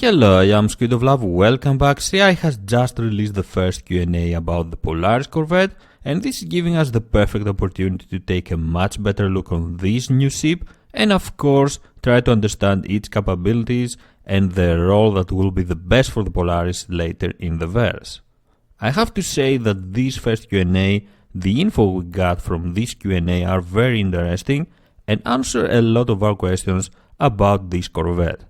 Hello, I am SquidofLove, welcome back. CI has just released the first Q&A about the Polaris Corvette, and this is giving us the perfect opportunity to take a much better look on this new ship and of course try to understand its capabilities and the role that will be the best for the Polaris later in the verse. I have to say that this first Q&A, the info we got from this Q&A are very interesting and answer a lot of our questions about this Corvette.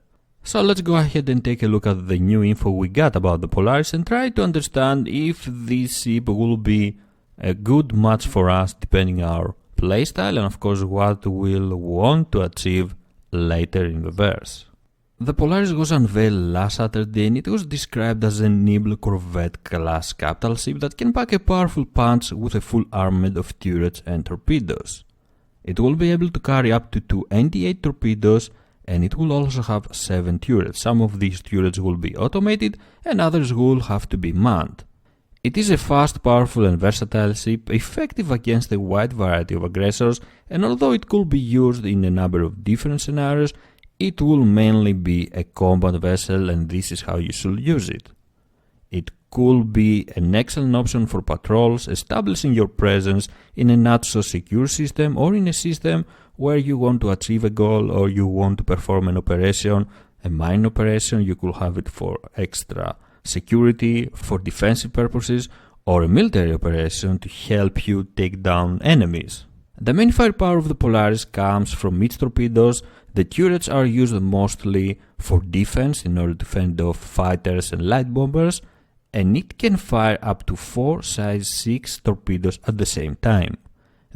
So let's go ahead and take a look at the new info we got about the Polaris and try to understand if this ship will be a good match for us depending on our playstyle and of course what we'll want to achieve later in the verse. The Polaris was unveiled last Saturday and it was described as a nimble Corvette class capital ship that can pack a powerful punch with a full armament of turrets and torpedoes. It will be able to carry up to 28 torpedoes and it will also have 7 turrets. Some of these turrets will be automated and others will have to be manned. It is a fast, powerful and versatile ship, effective against a wide variety of aggressors, and although it could be used in a number of different scenarios, it will mainly be a combat vessel and this is how you should use it. It could be an excellent option for patrols, establishing your presence in a not so secure system or in a system where you want to achieve a goal or you want to perform an operation, a mine operation. You could have it for extra security, for defensive purposes, or a military operation to help you take down enemies. The main firepower of the Polaris comes from its torpedoes. The turrets are used mostly for defense in order to fend off fighters and light bombers, and it can fire up to 4 size 6 torpedoes at the same time.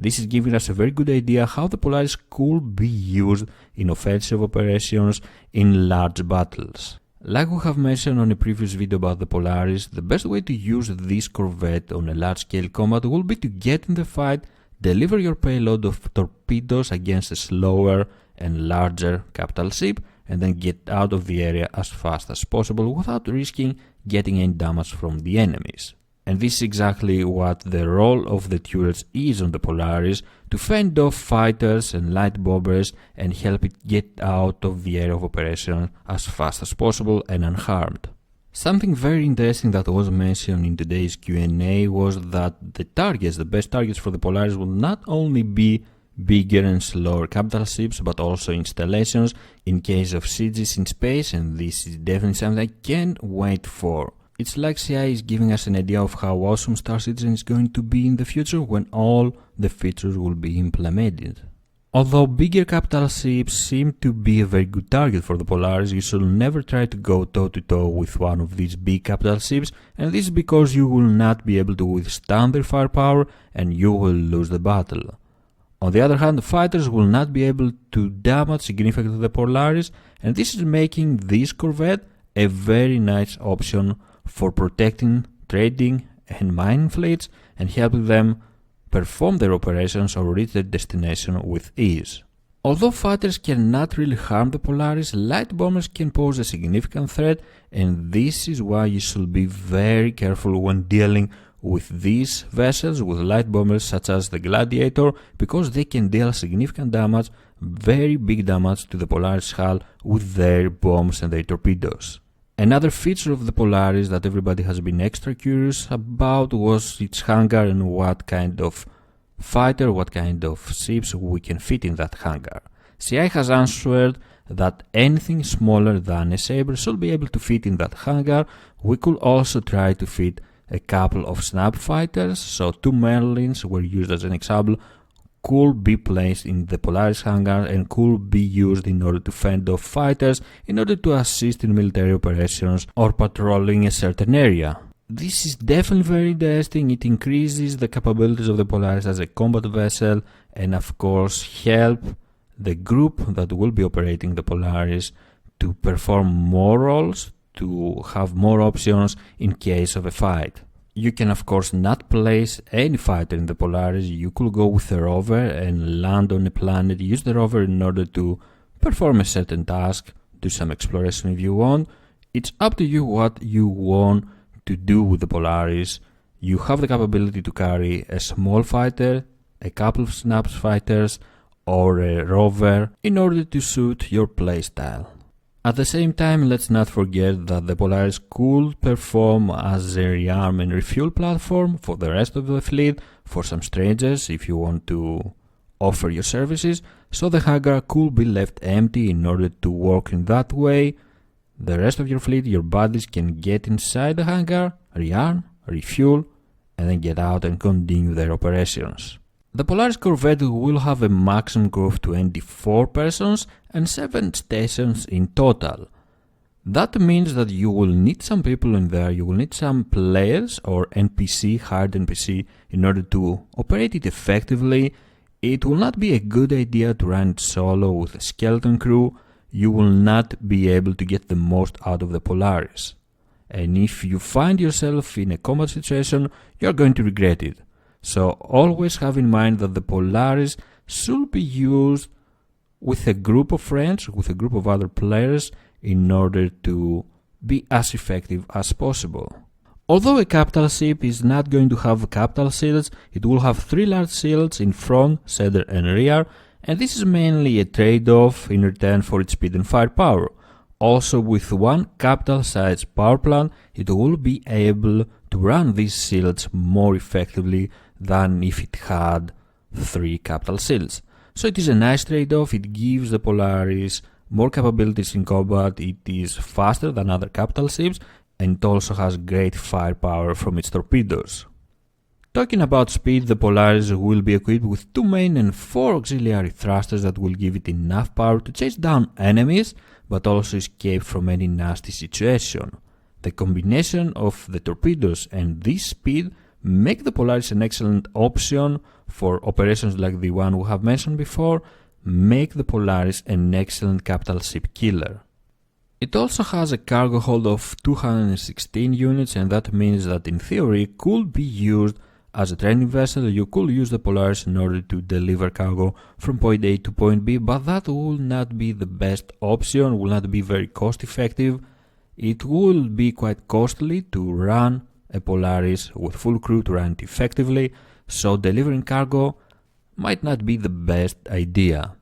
This is giving us a very good idea how the Polaris could be used in offensive operations in large battles. Like we have mentioned on a previous video about the Polaris, the best way to use this Corvette on a large-scale combat will be to get in the fight, deliver your payload of torpedoes against a slower and larger capital ship, and then get out of the area as fast as possible without risking getting any damage from the enemies. And this is exactly what the role of the turrets is on the Polaris, to fend off fighters and light bombers and help it get out of the area of operation as fast as possible and unharmed. Something very interesting that was mentioned in today's Q&A was that the best targets for the Polaris will not only be bigger and slower capital ships but also installations in case of sieges in space, and this is definitely something I can't wait for. It's like CI is giving us an idea of how awesome Star Citizen is going to be in the future when all the features will be implemented. Although bigger capital ships seem to be a very good target for the Polaris, you should never try to go toe-to-toe with one of these big capital ships, and this is because you will not be able to withstand their firepower and you will lose the battle. On the other hand, fighters will not be able to damage significantly the Polaris, and this is making this Corvette a very nice option for protecting, trading and mining fleets and helping them perform their operations or reach their destination with ease. Although fighters cannot really harm the Polaris, light bombers can pose a significant threat, and this is why you should be very careful when dealing with these vessels with light bombers such as the Gladiator, because they can deal significant damage, very big damage to the Polaris hull with their bombs and their torpedoes. Another feature of the Polaris that everybody has been extra curious about was its hangar and what kind of fighter, what kind of ships we can fit in that hangar. CI has answered that anything smaller than a Sabre should be able to fit in that hangar. We could also try to fit a couple of snap fighters, so 2 Merlins were used as an example, could be placed in the Polaris hangar and could be used in order to fend off fighters, in order to assist in military operations or patrolling a certain area. This is definitely very interesting. It increases the capabilities of the Polaris as a combat vessel and of course help the group that will be operating the Polaris to perform more roles, to have more options in case of a fight. You can of course not place any fighter in the Polaris. You could go with a rover and land on a planet, use the rover in order to perform a certain task, do some exploration if you want. It's up to you what you want to do with the Polaris. You have the capability to carry a small fighter, a couple of snaps fighters or a rover in order to suit your playstyle. At the same time, let's not forget that the Polaris could perform as a rearm and refuel platform for the rest of the fleet, for some strangers if you want to offer your services, so the hangar could be left empty in order to work in that way. The rest of your fleet, your buddies, can get inside the hangar, rearm, refuel, and then get out and continue their operations. The Polaris Corvette will have a maximum crew of 24 persons and 7 stations in total. That means that you will need some people in there, you will need some players or NPC, hard NPC, in order to operate it effectively. It will not be a good idea to run it solo with a skeleton crew. You will not be able to get the most out of the Polaris. And if you find yourself in a combat situation, you are going to regret it. So always have in mind that the Polaris should be used with a group of friends, with a group of other players, in order to be as effective as possible. Although a capital ship is not going to have capital shields, it will have 3 large shields in front, center and rear, and this is mainly a trade-off in return for its speed and firepower. Also, with one capital-sized power plant, it will be able to run these shields more effectively than if it had 3 capital shields. So it is a nice trade-off. It gives the Polaris more capabilities in combat, it is faster than other capital ships, and it also has great firepower from its torpedoes. Talking about speed, the Polaris will be equipped with 2 main and 4 auxiliary thrusters that will give it enough power to chase down enemies, but also escape from any nasty situation. The combination of the torpedoes and this speed make the Polaris an excellent option for operations like the one we have mentioned before, make the Polaris an excellent capital ship killer. It also has a cargo hold of 216 units, and that means that in theory it could be used as a training vessel. You could use the Polaris in order to deliver cargo from point A to point B, but that will not be the best option, will not be very cost effective. It will be quite costly to run a Polaris with full crew, to run it effectively, so delivering cargo might not be the best idea.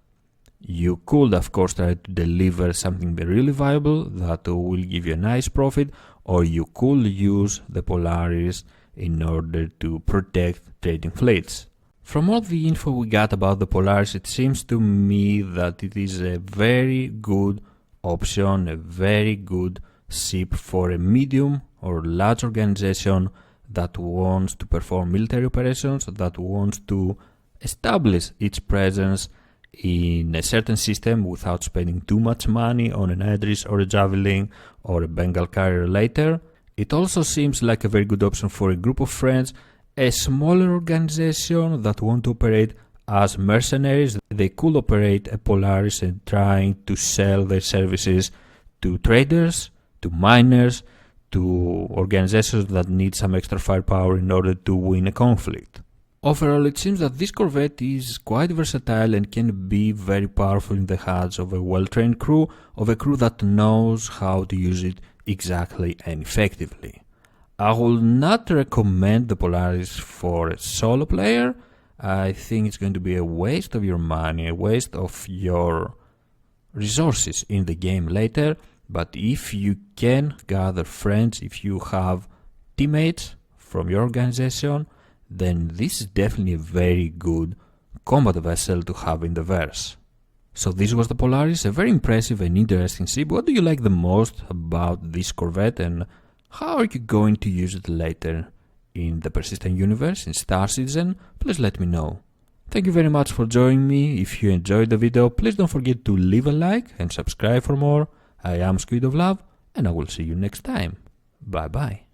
You could of course try to deliver something really viable that will give you a nice profit, or you could use the Polaris in order to protect trading fleets. From all the info we got about the Polaris, it seems to me that it is a very good option, a very good ship for a medium or large organization that wants to perform military operations, that wants to establish its presence in a certain system without spending too much money on an Idris or a Javelin or a Bengal carrier later. It also seems like a very good option for a group of friends, a smaller organization that want to operate as mercenaries. They could operate a Polaris and trying to sell their services to traders, to miners, to organizations that need some extra firepower in order to win a conflict. Overall, it seems that this Corvette is quite versatile and can be very powerful in the hands of a well-trained crew, of a crew that knows how to use it exactly and effectively. I will not recommend the Polaris for a solo player. I think it's going to be a waste of your money, a waste of your resources in the game later. But if you can gather friends, if you have teammates from your organization, then this is definitely a very good combat vessel to have in the verse. So this was the Polaris, a very impressive and interesting ship. What do you like the most about this Corvette, and how are you going to use it later in the persistent universe, in Star Citizen? Please let me know. Thank you very much for joining me. If you enjoyed the video, please don't forget to leave a like and subscribe for more. I am SquidofLove, and I will see you next time. Bye bye.